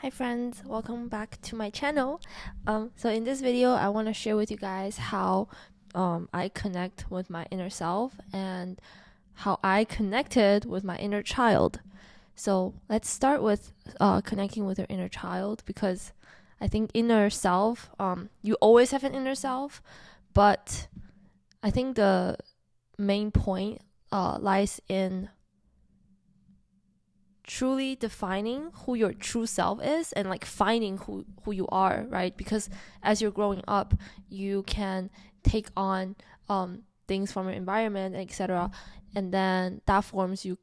Hi friends, welcome back to my channel. So in this video, I want to share with you guys how I connect with my inner self and how I connected with my inner child. So let's start with connecting with your inner child, because I think inner self, you always have an inner self, but I think the main point lies in truly defining who your true self is and like finding who you are, right? Because as you're growing up, you can take on things from your environment, etc., and then that forms your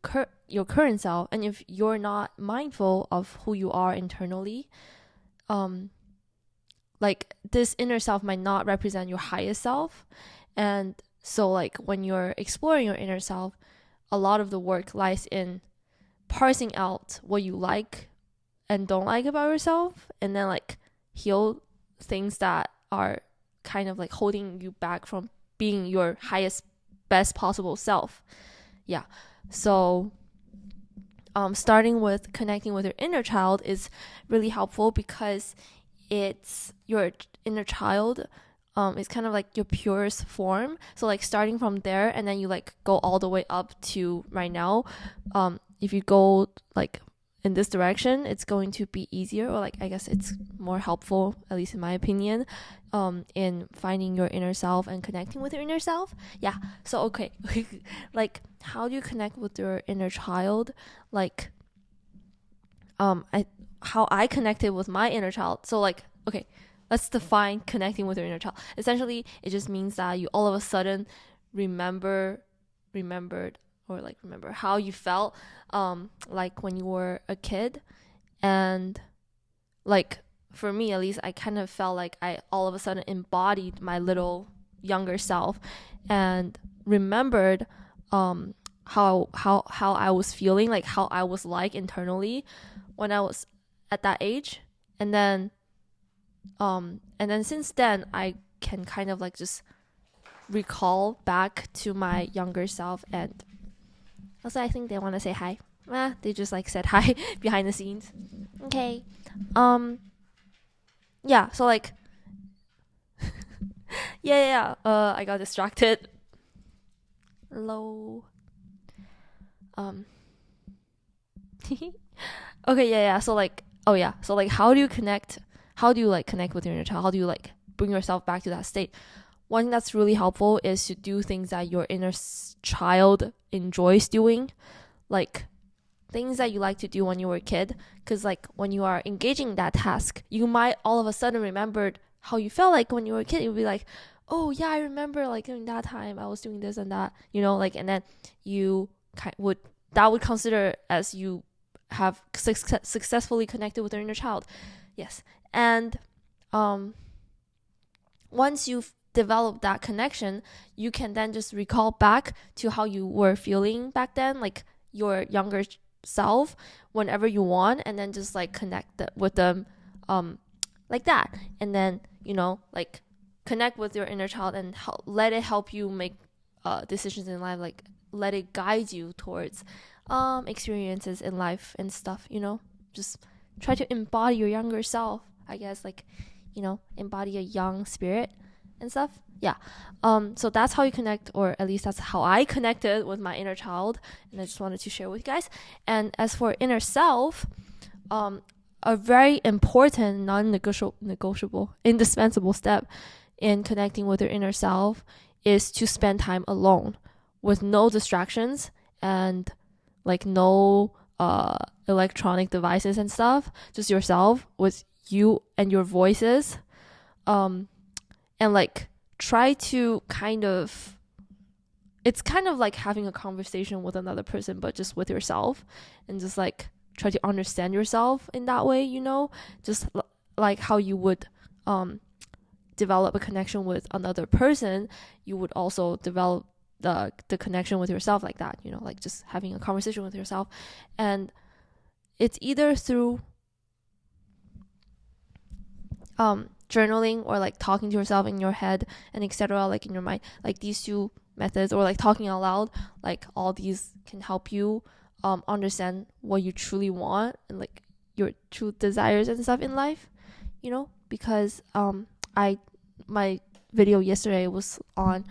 current self. And if you're not mindful of who you are internally, like this inner self might not represent your highest self. And so like when you're exploring your inner self, a lot of the work lies in parsing out what you like and don't like about yourself, and then like heal things that are kind of like holding you back from being your highest, best possible self. Yeah. So starting with connecting with your inner child is really helpful, because it's your inner child is kind of like your purest form. So like starting from there, and then you like go all the way up to right now. If you go like in this direction, it's going to be easier, or like I guess it's more helpful, at least in my opinion, in finding your inner self and connecting with your inner self. Yeah. So okay, like how do you connect with your inner child? Like, how I connected with my inner child. So like, okay, let's define connecting with your inner child. Essentially, it just means that you all of a sudden remembered or like remember how you felt like when you were a kid. And like for me at least, I kind of felt like I all of a sudden embodied my little younger self and remembered how I was feeling, like how I was like internally when I was at that age. And then since then I can kind of like just recall back to my younger self. And also I think they want to say hi. They just like said hi behind the scenes. Okay. Yeah, so like I got distracted. Low. um okay, so like, oh yeah, so like how do you like connect with your inner child? How do you like bring yourself back to that state? One thing that's really helpful is to do things that your inner child enjoys doing, like things that you like to do when you were a kid. Because like when you are engaging in that task, you might all of a sudden remember how you felt like when you were a kid. You'll be like, oh yeah, I remember like during that time I was doing this and that, like, and then you would that would consider as you have successfully connected with your inner child. Yes. And once you've developed that connection, you can then just recall back to how you were feeling back then, like your younger self, whenever you want, and then just like connect with them like that. And then like connect with your inner child and let it help you make decisions in life, like let it guide you towards experiences in life and stuff. Just try to embody your younger self, I guess, like embody a young spirit and stuff. Yeah. So that's how you connect, or at least that's how I connected with my inner child, and I just wanted to share with you guys. And as for inner self, a very important, non-negotiable, indispensable step in connecting with your inner self is to spend time alone with no distractions and like no electronic devices and stuff, just yourself with you and your voices. And like try to it's kind of like having a conversation with another person, but just with yourself, and just like try to understand yourself in that way, just like how you would develop a connection with another person, you would also develop the connection with yourself like that, like just having a conversation with yourself. And it's either through journaling or like talking to yourself in your head and etc., like in your mind, like these two methods, or like talking out loud, like all these can help you understand what you truly want, and like your true desires and stuff in life, you know, because my video yesterday was on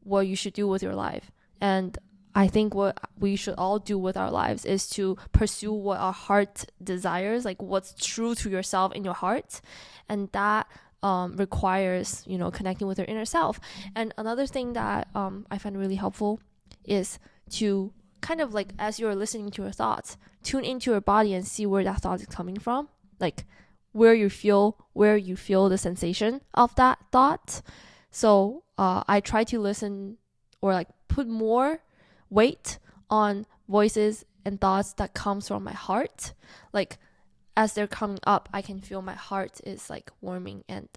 what you should do with your life. And I think what we should all do with our lives is to pursue what our heart desires, like what's true to yourself in your heart. And that requires, you know, connecting with your inner self. And another thing that I find really helpful is to kind of like, as you're listening to your thoughts, tune into your body and see where that thought is coming from. Like where you feel the sensation of that thought. So I try to listen or like put more weight on voices and thoughts that comes from my heart. Like as they're coming up, I can feel my heart is like warming and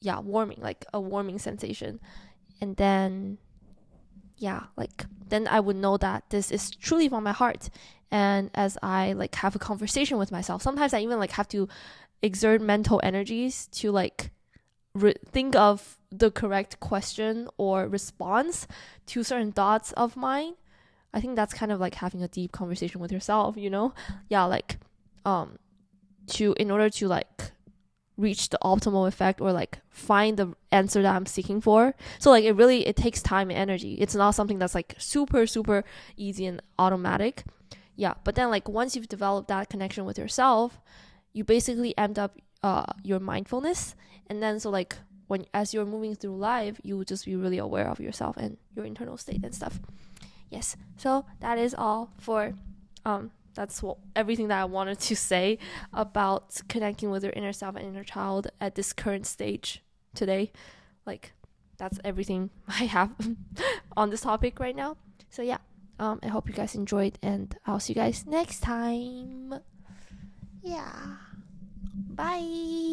warming, like a warming sensation. And then then I would know that this is truly from my heart. And as I like have a conversation with myself, sometimes I even like have to exert mental energies to like think of the correct question or response to certain thoughts of mine. I think that's kind of like having a deep conversation with yourself, you know? Yeah, like in order to like reach the optimal effect or like find the answer that I'm seeking for. So like it takes time and energy. It's not something that's like super easy and automatic. Yeah, but then like once you've developed that connection with yourself, you basically end up your mindfulness. And then so like as you're moving through life, you will just be really aware of yourself and your internal state and stuff. Yes, so that is all for that's everything that I wanted to say about connecting with your inner self and inner child at this current stage today. Like that's everything I have on this topic right now. So yeah, I hope you guys enjoyed, and I'll see you guys next time. Yeah, bye.